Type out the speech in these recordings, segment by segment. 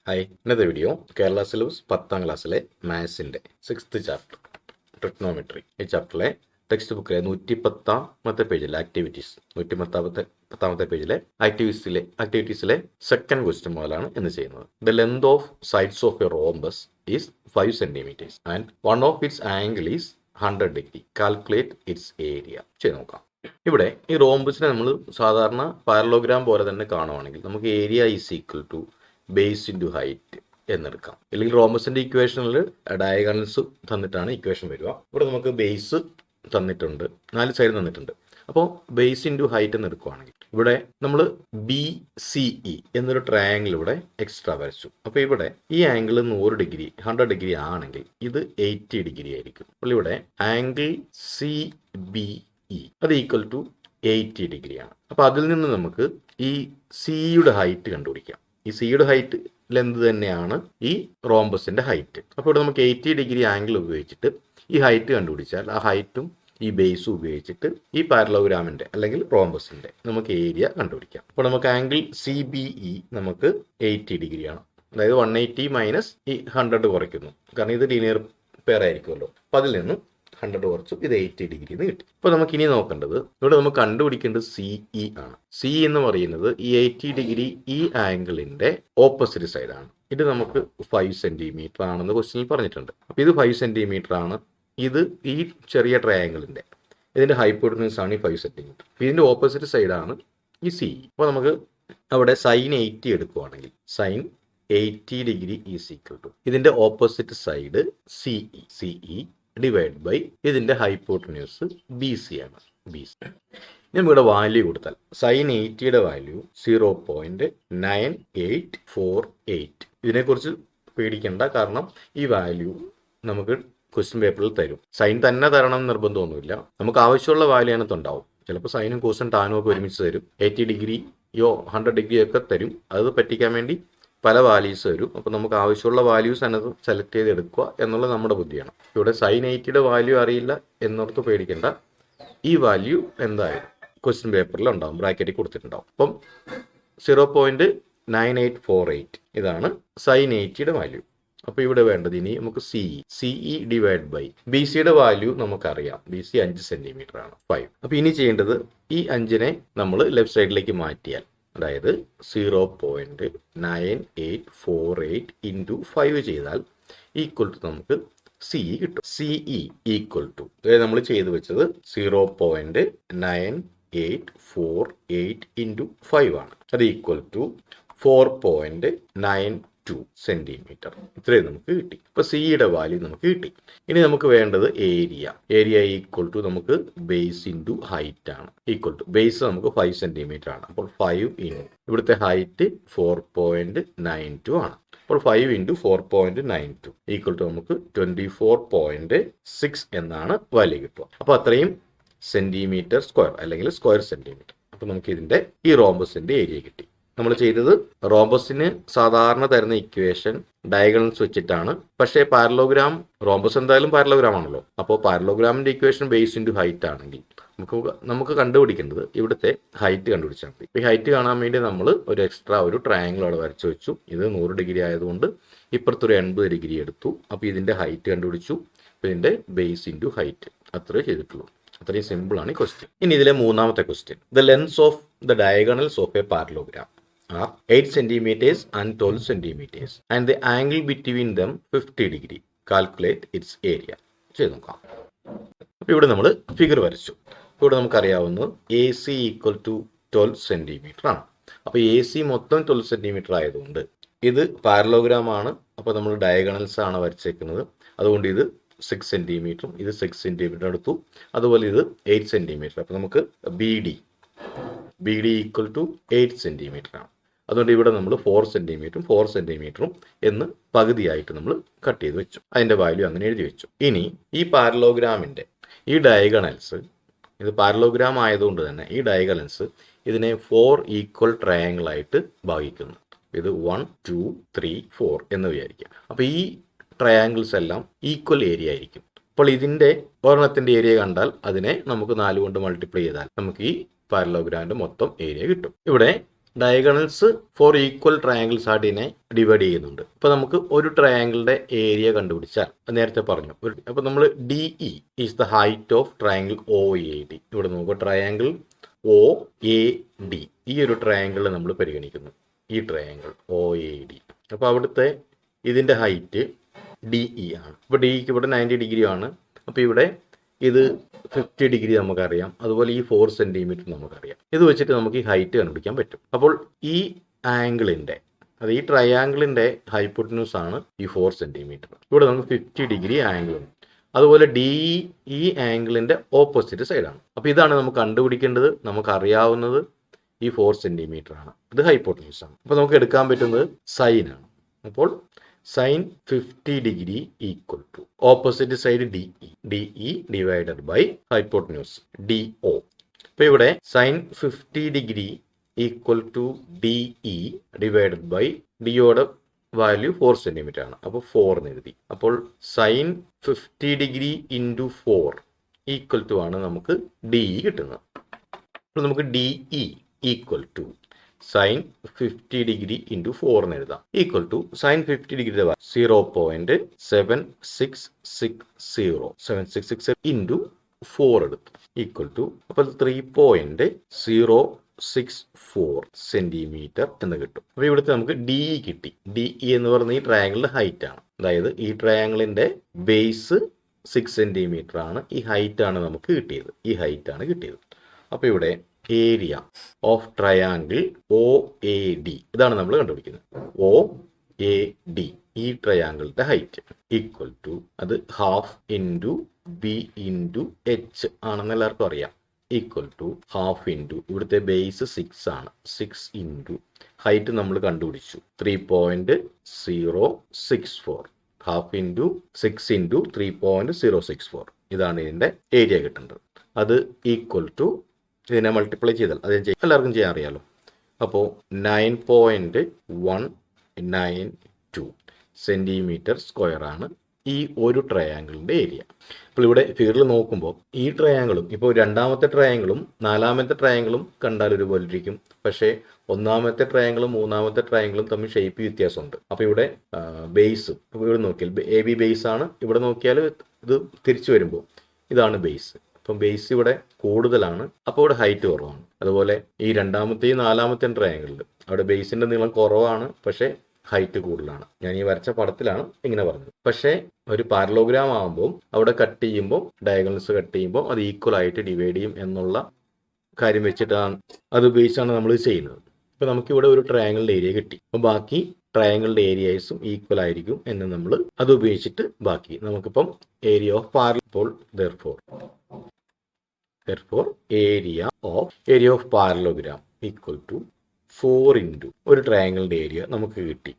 Hi, ഇന്നത്തെ video Kerala syllabus 10ാം ക്ലാസ്സിലെ മാത്സിൻ്റെ 6th chapter trigonometry. ഈ ചാപ്റ്ററിലെ ടെക്സ്റ്റ് ബുക്കിലെ 110ാമത്തെ പേജിലെ ആക്ടിവിറ്റീസ്, 110ാമത്തെ പേജിലെ ആക്ടിവിറ്റീസിലെ സെക്കൻഡ് ക്വസ്റ്റ്യൻ മുതലാണ് ഇന്ന് ചെയ്യുന്നത്. The length of sides of A rhombus is 5 cm and one of its angle is 100 degree. Calculate it's area. ചെയ്ത് നോക്കാം. ഇവിടെ ഈ റോംബസിനെ നമ്മൾ സാധാരണ പാരലോഗ്രാം പോലെ തന്നെ കാണുവാണെങ്കിൽ നമുക്ക് area is equal to base into height എന്നെടുക്കാം. അല്ലെങ്കിൽ റോംബസിന്റെ ഇക്വേഷനിൽ ഡയഗണൽസ് തന്നിട്ടാണ് ഇക്വേഷൻ വരിക. ഇവിടെ നമുക്ക് ബേസ് തന്നിട്ടുണ്ട്, 4 സൈഡ് തന്നിട്ടുണ്ട്. അപ്പോൾ ബേസ് ഇൻറ്റു ഹൈറ്റ് എന്ന് എടുക്കുവാണെങ്കിൽ ഇവിടെ നമ്മൾ BCE എന്നൊരു ട്രയാങ്കിൾ ഇവിടെ എക്സ്ട്രാ വരച്ചു. അപ്പോൾ ഇവിടെ ഈ ആംഗിൾ 100 ഡിഗ്രി ആണെങ്കിൽ ഇത് 80 ഡിഗ്രി ആയിരിക്കും. അപ്പോൾ ഇവിടെ ആംഗിൾ CBE അത് ഈക്വൽ ടു 80 ഡിഗ്രിയാണ്. അപ്പോൾ അതിൽ നിന്ന് നമുക്ക് ഈ സിയുടെ ഹൈറ്റ് കണ്ടുപിടിക്കാം. ഈ സിയുടെ ഹൈറ്റ് ലെന്ത് തന്നെയാണ് ഈ റോംബസിന്റെ ഹൈറ്റ്. അപ്പോൾ ഇവിടെ നമുക്ക് 80 ഡിഗ്രി ആംഗിൾ ഉപയോഗിച്ചിട്ട് ഈ ഹൈറ്റ് കണ്ടുപിടിച്ചാൽ ആ ഹൈറ്റും ഈ ബേസും ഉപയോഗിച്ചിട്ട് ഈ പാരലോഗ്രാമിന്റെ അല്ലെങ്കിൽ റോംബസിന്റെ നമുക്ക് ഏരിയ കണ്ടുപിടിക്കാം. അപ്പോൾ നമുക്ക് ആംഗിൾ CBE നമുക്ക് 80 ഡിഗ്രിയാണ്. അതായത് 180 മൈനസ് ഈ 100 കുറയ്ക്കുന്നു, കാരണം ഇത് ലീനിയർ പെയർ ആയിരിക്കുമല്ലോ. അപ്പോൾ അതിൽ നിന്നും 100 കുറച്ചു, ഇത് 80 ഡിഗ്രി എന്ന് കിട്ടി. അപ്പോൾ നമുക്ക് ഇനി നോക്കേണ്ടത് ഇവിടെ നമുക്ക് കണ്ടുപിടിക്കേണ്ടത് CE ആണ്. CE എന്ന് പറയുന്നത് ഈ 80 ഡിഗ്രി ഈ ആംഗിളിന്റെ ഓപ്പോസിറ്റ് സൈഡാണ്. ഇത് നമുക്ക് 5 സെന്റിമീറ്റർ ആണെന്ന് ക്വസ്റ്റ്യനിൽ പറഞ്ഞിട്ടുണ്ട്. അപ്പോൾ ഇത് 5 സെന്റിമീറ്റർ ആണ്. ഇത് ഈ ചെറിയ ട്രയാംഗിളിന്റെ ഇതിന്റെ ഹൈപ്പോട്ടനസ് ആണ് ഈ 5 സെന്റിമീറ്റർ. ഇതിന്റെ ഓപ്പോസിറ്റ് സൈഡാണ് ഈ CE. അപ്പോൾ നമുക്ക് അവിടെ സൈൻ 80 എടുക്കുവാണെങ്കിൽ sine 80 degree is equal to ഇതിന്റെ opposite side CE divide by ഇതിന്റെ ഹൈപ്പോട്ടന്യൂസ് BC ആണ്. BC ഇവിടെ വാല്യൂ കൊടുത്താൽ സൈൻ 80യുടെ വാല്യൂ 0.9848. ഇതിനെക്കുറിച്ച് പേടിക്കേണ്ട, കാരണം ഈ വാല്യൂ നമുക്ക് ക്വസ്റ്റ്യൻ പേപ്പറിൽ തരും. സൈൻ തന്നെ തരണം നിർബന്ധമൊന്നുമില്ല, നമുക്ക് ആവശ്യമുള്ള വാല്യൂ അതിനകത്ത് ഉണ്ടാവും. ചിലപ്പോൾ സൈനും കോസും ടാനും ഒക്കെ ഒരുമിച്ച് തരും. 80 ഡിഗ്രിയോ 100 ഡിഗ്രിയോ ഒക്കെ തരും. അത് പറ്റിക്കാൻ വേണ്ടി പല വാല്യൂസ് വരും. അപ്പോൾ നമുക്ക് ആവശ്യമുള്ള വാല്യൂസ് അതിനകത്ത് സെലക്ട് ചെയ്ത് എടുക്കുക എന്നുള്ളത് നമ്മുടെ ബുദ്ധിയാണ്. ഇവിടെ സൈൻ 80യുടെ വാല്യൂ അറിയില്ല എന്നോർത്ത് പേടിക്കേണ്ട. ഈ വാല്യൂ എന്തായാലും ക്വസ്റ്റ്യൻ പേപ്പറിൽ ഉണ്ടാവും, ബ്രാക്കറ്റിൽ കൊടുത്തിട്ടുണ്ടാവും. അപ്പം 0.9848 ഇതാണ് സൈൻ 80യുടെ വാല്യൂ. അപ്പോൾ ഇവിടെ വേണ്ടത് ഇനി നമുക്ക് CE ഡിവൈഡ് ബൈ BCയുടെ വാല്യൂ നമുക്കറിയാം. BC 5 സെന്റിമീറ്റർ ആണ്, 5. അപ്പോൾ ഇനി ചെയ്യേണ്ടത് ഈ 5നെ നമ്മൾ ലെഫ്റ്റ് സൈഡിലേക്ക് മാറ്റിയാൽ, അതായത് 0.9848 ഇൻറ്റു 5 ചെയ്താൽ ഈക്വൽ ടു നമുക്ക് CE കിട്ടും. CE ഈക്വൽ ടു നമ്മൾ ചെയ്ത് വെച്ചത് 0.9848 ഇൻറ്റു 5 ആണ്. അത് ഈക്വൽ ടു 4.92 സെന്റിമീറ്റർ. ഇത്രയും നമുക്ക് കിട്ടി. അപ്പോൾ CEയുടെ വാല്യൂ നമുക്ക് കിട്ടി. ഇനി നമുക്ക് വേണ്ടത് ഏരിയ ഈക്വൽ ടു നമുക്ക് ബേസ് ഇൻറ്റു ഹൈറ്റ് ആണ്. ഈക്വൽ ടു ബേസ് നമുക്ക് 5 സെന്റിമീറ്റർ ആണ്. അപ്പോൾ 5 ഇവിടുത്തെ ഹൈറ്റ് 4.92 ആണ്. അപ്പോൾ 5 ഇൻറ്റു 4.92 ഈക്വൽ ടു നമുക്ക് 24.6 എന്നാണ് വാല്യൂ കിട്ടുക. അപ്പോൾ അത്രയും സെന്റിമീറ്റർ സ്ക്വയർ അല്ലെങ്കിൽ സ്ക്വയർ സെന്റിമീറ്റർ. അപ്പോൾ നമുക്ക് ഇതിന്റെ ഈ റോംബസിന്റെ ഏരിയ കിട്ടി. നമ്മൾ ചെയ്തത് റോംബസിന് സാധാരണ തരുന്ന ഇക്വേഷൻ ഡയഗണൽസ് വെച്ചിട്ടാണ്. പക്ഷേ പാരലോഗ്രാം, റോംബസ് എന്തായാലും പാരലോഗ്രാം ആണല്ലോ. അപ്പോൾ പാരലോഗ്രാമിന്റെ ഇക്വേഷൻ ബേസ് ഇൻറ്റു ഹൈറ്റ് ആണെങ്കിൽ നമുക്ക് കണ്ടുപിടിക്കേണ്ടത് ഇവിടുത്തെ ഹൈറ്റ് കണ്ടുപിടിച്ചാൽ മതി. ഈ ഹൈറ്റ് കാണാൻ വേണ്ടി നമ്മൾ ഒരു എക്സ്ട്രാ ഒരു ട്രയാങ്കിൾ അവിടെ വരച്ചു വെച്ചു. ഇത് 100 ഡിഗ്രി ആയതുകൊണ്ട് ഇപ്പുറത്തൊരു 80 ഡിഗ്രി എടുത്തു. അപ്പോൾ ഇതിന്റെ ഹൈറ്റ് കണ്ടുപിടിച്ചു. ഇതിന്റെ ബേസ് ഇൻറ്റു ഹൈറ്റ് അത്രേ ചെയ്തിട്ടുള്ളൂ. അത്രയും സിമ്പിൾ ആണ് ഈ ക്വസ്റ്റ്യൻ. ഇനി ഇതിലെ മൂന്നാമത്തെ question, the lens of the diagonals of A parallelogram are 8 centimeters and 12 centimeters and the angle between them 50 degree. Calculate its area. ചെയ്ത് നോക്കാം. അപ്പോൾ ഇവിടെ നമ്മൾ ഫിഗർ വരച്ചു. ഇവിടെ നമുക്കറിയാവുന്നത് AC ഈക്വൽ ടു 12 സെന്റിമീറ്റർ ആണ്. അപ്പോൾ AC മൊത്തം 12 സെന്റിമീറ്റർ ആയതുകൊണ്ട് ഇത് പാരലോഗ്രാം ആണ്. അപ്പോൾ നമ്മൾ ഡയഗണൽസ് ആണ് വരച്ചേക്കുന്നത്. അതുകൊണ്ട് ഇത് 6 സെന്റിമീറ്ററും ഇത് 6 സെന്റിമീറ്റർ എടുത്തു. അതുപോലെ ഇത് 8 സെന്റിമീറ്റർ. അപ്പോൾ നമുക്ക് BD ഈക്വൽ ടു 8 സെന്റിമീറ്റർ ആണ്. അതുകൊണ്ട് ഇവിടെ നമ്മൾ 4 സെന്റിമീറ്ററും എന്ന് പകുതിയായിട്ട് നമ്മൾ കട്ട് ചെയ്ത് വെച്ചു. അതിന്റെ വാല്യൂ അങ്ങനെ എഴുതി വെച്ചു. ഇനി ഈ പാരലോഗ്രാമിന്റെ ഈ ഡയഗണൽസ്, ഇത് പാരലോഗ്രാം ആയതുകൊണ്ട് തന്നെ ഈ ഡയഗണൽസ് ഇതിനെ 4 ഈക്വൽ ട്രയാങ്കിൾ ആയിട്ട് ഭാഗിക്കുന്നു. ഇത് 1 2 3 4 എന്ന് വിചാരിക്കുക. അപ്പോൾ ഈ ട്രയാങ്കിൾസ് എല്ലാം ഈക്വൽ ഏരിയ ആയിരിക്കും. അപ്പോൾ ഇതിന്റെ ഒരെണ്ണത്തിന്റെ ഏരിയ കണ്ടാൽ അതിനെ നമുക്ക് 4 കൊണ്ട് മൾട്ടിപ്ലൈ ചെയ്താൽ നമുക്ക് ഈ പാരലോഗ്രാമിന്റെ മൊത്തം ഏരിയ കിട്ടും. ഇവിടെ ഡയഗണൽസ് ഫോർ ഈക്വൽ ട്രയാങ്കിൾസ് ആയിട്ട് ഇതിനെ ഡിവൈഡ് ചെയ്യുന്നുണ്ട്. ഇപ്പൊ നമുക്ക് ഒരു ട്രയാങ്കിളിന്റെ ഏരിയ കണ്ടുപിടിച്ചാൽ നേരത്തെ പറഞ്ഞു. അപ്പൊ നമ്മൾ D E is the height of triangle O A D. ഇവിടെ നോക്കുക, ട്രയാങ്കിൾ ഒ എ ഡി, ഈ ഒരു ട്രയാങ്കിൾ നമ്മൾ പരിഗണിക്കുന്നു, ഈ ട്രയാങ്കിൾ ഒ എ ഡി. അപ്പൊ അവിടുത്തെ ഇതിന്റെ ഹൈറ്റ് ഡി ഇ ആണ്. ഇപ്പൊ ഡിക്ക് ഇവിടെ 90 ഡിഗ്രി ആണ്. അപ്പൊ ഇവിടെ ഇത് 50 ഡിഗ്രി നമുക്കറിയാം. അതുപോലെ ഈ 4 സെന്റിമീറ്റർ നമുക്കറിയാം. ഇത് വെച്ചിട്ട് നമുക്ക് ഈ ഹൈറ്റ് കണ്ടുപിടിക്കാൻ പറ്റും. അപ്പോൾ ഈ ആംഗിളിന്റെ, അത് ഈ ട്രയാംഗിളിന്റെ ഹൈപ്പോട്ടന്യൂസ് ആണ് ഈ 4 സെന്റിമീറ്റർ. ഇവിടെ നമുക്ക് 50 ഡിഗ്രി ആംഗിൾ ഉണ്ട്. അതുപോലെ ഡി ഈ ആംഗിളിന്റെ ഓപ്പോസിറ്റ് സൈഡാണ്. അപ്പൊ ഇതാണ് നമുക്ക് കണ്ടുപിടിക്കേണ്ടത്. നമുക്ക് അറിയാവുന്നത് ഈ 4 സെന്റിമീറ്റർ ആണ്. ഇത് ഹൈപ്പോട്ടന്യൂസ് ആണ്. അപ്പൊ നമുക്ക് എടുക്കാൻ പറ്റുന്നത് സൈൻ ആണ്. അപ്പോൾ sine 50 degree equal to opposite side D E divided by hypotenuse D O. അപ്പൊ ഇവിടെ sine 50 degree equal to D E divided by ഡിയോടെ വാല്യൂ 4 സെന്റിമീറ്റർ ആണ്. അപ്പോൾ 4 എന്ന് എഴുതി. അപ്പോൾ sine 50 degree into 4 equal to ആണ് നമുക്ക് ഡി ഇ കിട്ടുന്നത്. അപ്പോൾ നമുക്ക് D E equal to sine 50 degree into 4 എന്ന് എഴുതാം. Equal to sine 50 degree 0.7660 into 4 എടുത്തു. ഈക്വൽ ടു അപ്പോൾ 3.064 സെന്റിമീറ്റർ എന്ന് കിട്ടും. അപ്പോൾ ഇവിടുത്തെ നമുക്ക് ഡി ഇ കിട്ടി. ഡി ഇ എന്ന് പറയുന്നത് ഈ ട്രയാങ്കിളിന്റെ ഹൈറ്റ് ആണ്. അതായത് ഈ ട്രയാങ്കിളിന്റെ ബേസ് 6 സെന്റിമീറ്റർ ആണ്. ഈ ഹൈറ്റ് ആണ് നമുക്ക് കിട്ടിയത്. ഈ ഹൈറ്റ് ആണ് കിട്ടിയത്. അപ്പോൾ ഇവിടെ area of triangle O A D, ഇതാണ് നമ്മൾ കണ്ടുപിടിക്കുന്നത്. ഒ എ ഡി, ഈ ട്രയാങ്കിളിന്റെ ഹൈറ്റ് ഈക്വൽ ടു അത് half into B into H ആണെന്ന് എല്ലാവർക്കും അറിയാം. ഈക്വൽ ടു ഹാഫ് ഇൻറ്റു ഇവിടുത്തെ ബേസ് 6 ആണ്. 6 ഇൻറ്റു ഹൈറ്റ് നമ്മൾ കണ്ടുപിടിച്ചു 3.064. ഹാഫ് ഇൻറ്റു 6 ഇൻറ്റു 3.064, ഇതാണ് ഇതിന്റെ ഏരിയ കിട്ടേണ്ടത്. അത് ഈക്വൽ ടു ഇതിനെ മൾട്ടിപ്ലൈ ചെയ്താൽ അത് എല്ലാവർക്കും ചെയ്യാൻ അറിയാലോ. അപ്പോൾ 9.192 സെന്റിമീറ്റർ സ്ക്വയർ ആണ് ഈ ഒരു ട്രയാങ്കിളിന്റെ ഏരിയ. അപ്പോൾ ഇവിടെ ഫിഗറിൽ നോക്കുമ്പോൾ ഈ ട്രയാങ്കിളും ഇപ്പോൾ രണ്ടാമത്തെ ട്രയാങ്കിളും നാലാമത്തെ ട്രയാങ്കിളും കണ്ടാൽ ഒരുപോലെ ഇരിക്കും. പക്ഷേ ഒന്നാമത്തെ ട്രയാങ്കിളും മൂന്നാമത്തെ ട്രയാങ്കിളും തമ്മിൽ ഷേപ്പ് വ്യത്യാസമുണ്ട്. അപ്പോൾ ഇവിടെ ബേസ്, ഇവിടെ നോക്കിയാൽ എ ബി ബേസ് ആണ്. ഇവിടെ നോക്കിയാൽ ഇത് തിരിച്ചു വരുമ്പോൾ ഇതാണ് ബേസ്. അപ്പം ബേസ് ഇവിടെ കൂടുതലാണ്, അപ്പോൾ ഇവിടെ ഹൈറ്റ് കുറവാണ്. അതുപോലെ ഈ രണ്ടാമത്തെയും നാലാമത്തെയും ട്രയാങ്കിളിൽ അവിടെ ബേസിന്റെ നീളം കുറവാണ്, പക്ഷേ ഹൈറ്റ് കൂടുതലാണ്. ഞാൻ ഈ വരച്ച പടത്തിലാണ് ഇങ്ങനെ പറഞ്ഞത്. പക്ഷേ ഒരു പാരലോഗ്രാം ആകുമ്പോൾ അവിടെ കട്ട് ചെയ്യുമ്പോൾ, ഡയഗണൽസ് കട്ട് ചെയ്യുമ്പോൾ അത് ഈക്വൽ ആയിട്ട് ഡിവൈഡ് ചെയ്യും എന്നുള്ള കാര്യം വെച്ചിട്ടാണ്, അത് ഉപയോഗിച്ചാണ് നമ്മൾ ചെയ്യുന്നത്. ഇപ്പൊ നമുക്കിവിടെ ഒരു ട്രയാങ്കിളിന്റെ ഏരിയ കിട്ടി. അപ്പോൾ ബാക്കി ട്രയാങ്കിളിന്റെ ഏരിയസും ഈക്വൽ ആയിരിക്കും എന്ന് നമ്മൾ അത് ഉപയോഗിച്ചിട്ട് ബാക്കി നമുക്കിപ്പം area of therefore area of parallelogram equal to 4 into ഒരു ട്രയാങ്കിളിന്റെ ഏരിയ നമുക്ക് കിട്ടി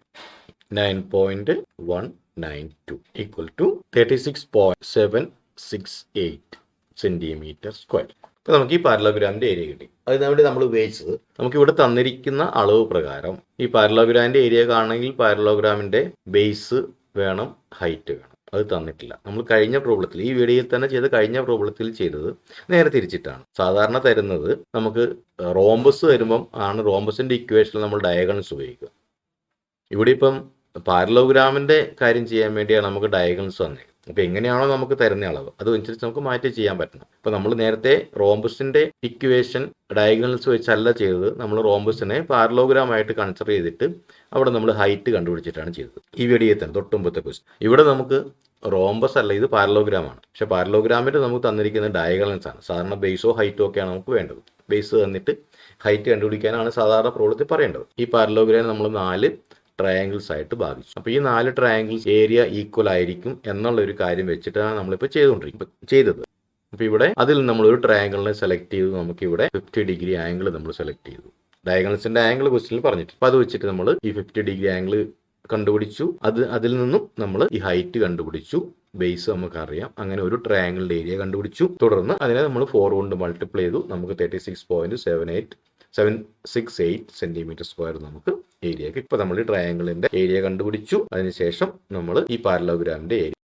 9.192 equal to 36.768 സെന്റിമീറ്റർ സ്ക്വയർ. ഇപ്പൊ നമുക്ക് ഈ പാരലോഗ്രാമിന്റെ ഏരിയ കിട്ടി. അതിനുവേണ്ടി നമ്മൾ ഉപയോഗിച്ചത്, നമുക്ക് ഇവിടെ തന്നിരിക്കുന്ന അളവ് പ്രകാരം ഈ പാരലോഗ്രാമിന്റെ ഏരിയ കാണണമെങ്കിൽ പാരലോഗ്രാമിന്റെ ബേസ് വേണം, ഹൈറ്റ് വേണം. അത് തന്നിട്ടില്ല. നമ്മൾ കഴിഞ്ഞ പ്രോബ്ലത്തിൽ, ഈ വീഡിയോയിൽ തന്നെ ചെയ്ത കഴിഞ്ഞ പ്രോബ്ലത്തിൽ ചെയ്തത് നേരെ തിരിച്ചിട്ടാണ്. സാധാരണ തരുന്നത് നമുക്ക് റോംബസ് വരുമ്പം ആണ് റോംബസിന്റെ ഇക്വേഷനിൽ നമ്മൾ ഡയഗണൽസ് ഉപയോഗിക്കുക. ഇവിടെ ഇപ്പം പാരലോഗ്രാമിന്റെ കാര്യം ചെയ്യാൻ വേണ്ടിയാണ് നമുക്ക് ഡയഗണൽസ് തന്നത്. അപ്പൊ എങ്ങനെയാണോ നമുക്ക് തരുന്ന അളവ് അതനുസരിച്ച് നമുക്ക് മാറ്റി ചെയ്യാൻ പറ്റണം. ഇപ്പൊ നമ്മൾ നേരത്തെ റോംബസിന്റെ ഇക്വേഷൻ ഡയഗണൽസ് വെച്ചല്ല ചെയ്തത്. നമ്മൾ റോംബസിനെ പാരലോഗ്രാം ആയിട്ട് കൺസിഡർ ചെയ്തിട്ട് അവിടെ നമ്മൾ ഹൈറ്റ് കണ്ടുപിടിച്ചിട്ടാണ് ചെയ്തത്. ഈ വീഡിയോയിൽ തന്നെ തൊട്ടുമ്പത്തെ ക്വസ്റ്റ്യൻ. ഇവിടെ നമുക്ക് റോംബസ് അല്ല, ഇത് പാരലോഗ്രാം ആണ്. പക്ഷെ പാരലോഗ്രാമിൽ നമുക്ക് തന്നിരിക്കുന്ന ഡയഗണൽസ് ആണ്. സാധാരണ ബേസോ ഹൈറ്റോ ഒക്കെയാണ് നമുക്ക് വേണ്ടത്. ബേസ് തന്നിട്ട് ഹൈറ്റ് കണ്ടുപിടിക്കാനാണ് സാധാരണ പ്രോബ്ലത്തിൽ പറയേണ്ടത്. ഈ പാരലോഗ്രാം നമ്മൾ 4 ട്രയാങ്കിൾസ് ആയിട്ട് ഭാഗിച്ചു. അപ്പോൾ ഈ 4 ട്രയാങ്കിൾസ് ഏരിയ ഈക്വൽ ആയിരിക്കും എന്നുള്ള ഒരു കാര്യം വെച്ചിട്ടാണ് നമ്മളിപ്പോൾ ചെയ്തത്. അപ്പോൾ ഇവിടെ അതിൽ നമ്മളൊരു ട്രയാങ്കിളിനെ സെലക്ട് ചെയ്തു. നമുക്ക് ഇവിടെ 50 ഡിഗ്രി ആംഗിൾ നമ്മൾ സെലക്ട് ചെയ്തു. ഡയഗണൽസിന്റെ ആംഗിൾ ക്വസ്റ്റ്യനിൽ പറഞ്ഞിട്ട്, അപ്പോൾ അത് വെച്ചിട്ട് നമ്മൾ ഈ 50 ഡിഗ്രി ആംഗിൾ കണ്ടുപിടിച്ചു. അതിൽ നിന്നും നമ്മൾ ഈ ഹൈറ്റ് കണ്ടുപിടിച്ചു. ബേസ് നമുക്കറിയാം. അങ്ങനെ ഒരു ട്രയാങ്കിളിന്റെ ഏരിയ കണ്ടുപിടിച്ചു. തുടർന്ന് അതിനെ നമ്മൾ 4 കൊണ്ട് മൾട്ടിപ്ലൈ ചെയ്തു. നമുക്ക് 36.768 സെന്റിമീറ്റർ സ്ക്വയർ നമുക്ക് ഏരിയ കിട്ടും. ഇപ്പോൾ നമ്മൾ ഈ ട്രയാങ്കിളിന്റെ ഏരിയ കണ്ടുപിടിച്ചു. അതിനുശേഷം നമ്മൾ ഈ പാരലോഗ്രാമിന്റെ ഏരിയ